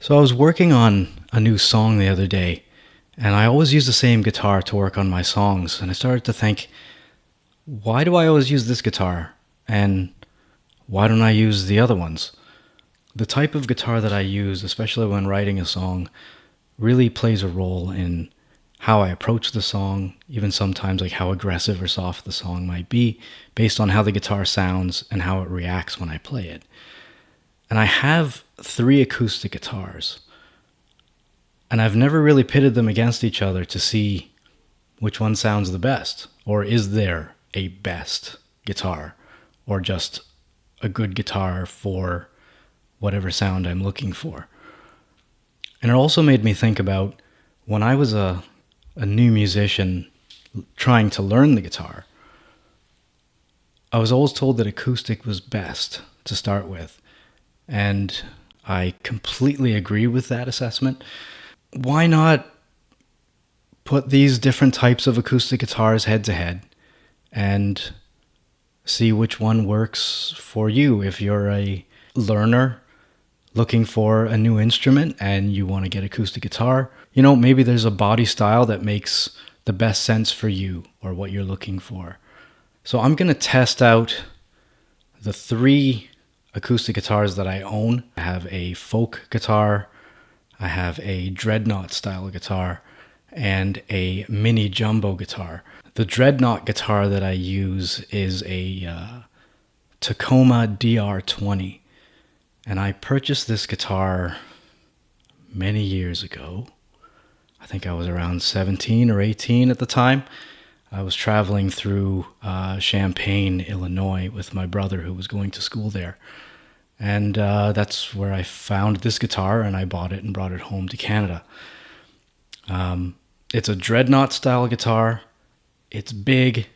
So I was working on a new song the other day, and I always use the same guitar to work on my songs. And I started to think, why do I always use this guitar? And why don't I use the other ones? The type of guitar that I use, especially when writing a song, really plays a role in how I approach the song, even sometimes like how aggressive or soft the song might be, based on how the guitar sounds and how it reacts when I play it. And I have 3 acoustic guitars, and I've never really pitted them against each other to see which one sounds the best, or is there a best guitar, or just a good guitar for whatever sound I'm looking for. And it also made me think about when I was a new musician trying to learn the guitar, I was always told that acoustic was best to start with. And I completely agree with that assessment. Why not put these different types of acoustic guitars head to head and see which one works for you? If you're a learner looking for a new instrument and you want to get acoustic guitar, maybe there's a body style that makes the best sense for you or what you're looking for. So I'm going to test out the 3 acoustic guitars that I own. I have a folk guitar, I have a Dreadnought style guitar, and a mini jumbo guitar. The Dreadnought guitar that I use is a Tacoma DR20, and I purchased this guitar many years ago. I think I was around 17 or 18 at the time. I was traveling through Champaign, Illinois with my brother who was going to school there. And that's where I found this guitar, and I bought it and brought it home to Canada. It's a Dreadnought style guitar. It's big,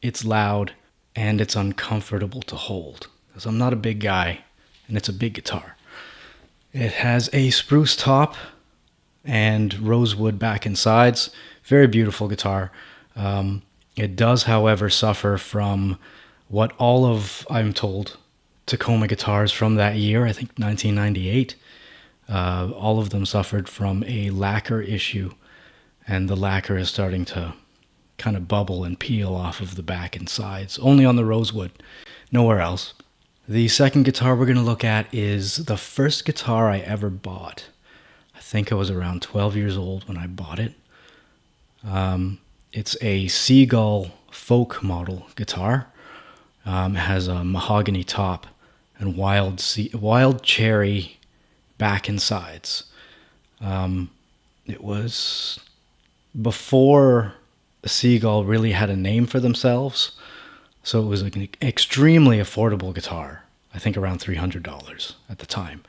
it's loud, and it's uncomfortable to hold, because I'm not a big guy, and it's a big guitar. It has a spruce top and rosewood back and sides. Very beautiful guitar. It does, however, suffer from what all of, I'm told, Tacoma guitars from that year, I think 1998, all of them suffered from a lacquer issue, and the lacquer is starting to kind of bubble and peel off of the back and sides, only on the rosewood, nowhere else. The second guitar we're going to look at is the first guitar I ever bought. I think I was around 12 years old when I bought it. It's a Seagull folk model guitar. It has a mahogany top and wild cherry back and sides. It was before Seagull really had a name for themselves, so it was an extremely affordable guitar. I think around $300 at the time.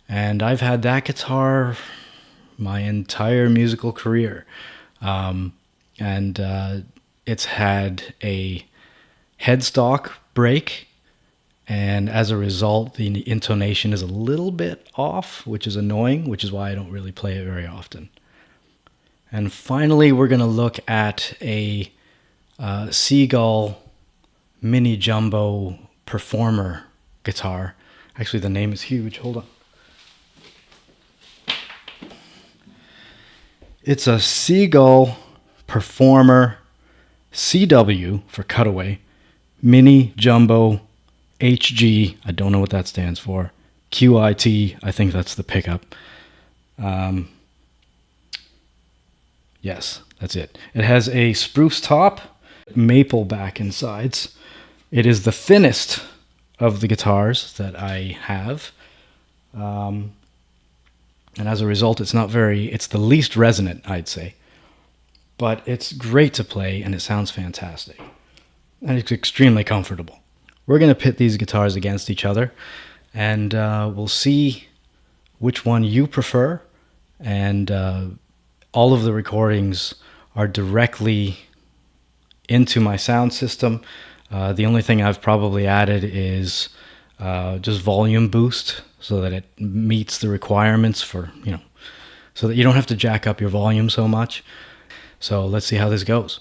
And I've had that guitar my entire musical career. It's had a headstock break, and as a result, the intonation is a little bit off, which is annoying, which is why I don't really play it very often. And finally, we're going to look at a Seagull mini jumbo performer guitar. Actually, the name is huge. Hold on. It's a Seagull Performer CW for cutaway, Mini Jumbo HG. I don't know what that stands for. QIT, I think that's the pickup. Yes, that's it. It has a spruce top, maple back and sides. It is the thinnest of the guitars that I have. And as a result, it's the least resonant, I'd say. But it's great to play, and it sounds fantastic. And it's extremely comfortable. We're going to pit these guitars against each other, and we'll see which one you prefer. And all of the recordings are directly into my sound system. The only thing I've probably added is just volume boost, so that it meets the requirements for, so that you don't have to jack up your volume so much. So let's see how this goes.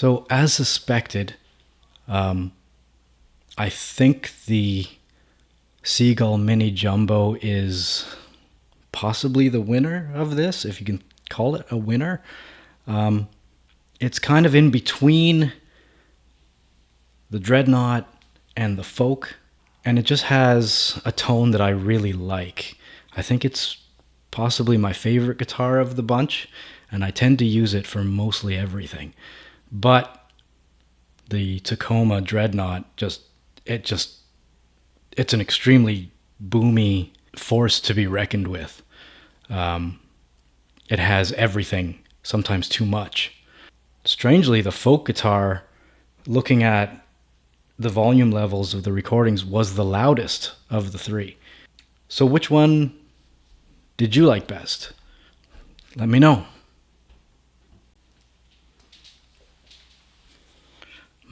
So, as suspected, um, I think the Seagull Mini Jumbo is possibly the winner of this, if you can call it a winner. Um, it's kind of in between the Dreadnought and the Folk, and it just has a tone that I really like. I think it's possibly my favorite guitar of the bunch, and I tend to use it for mostly everything. But the Tacoma Dreadnought it's an extremely boomy force to be reckoned with. Um, it has everything, sometimes too much. Strangely, the folk guitar, looking at the volume levels of the recordings, was the loudest of the three. So which one did you like best? Let me know.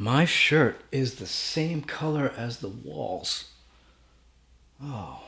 My shirt is the same color as the walls. Oh.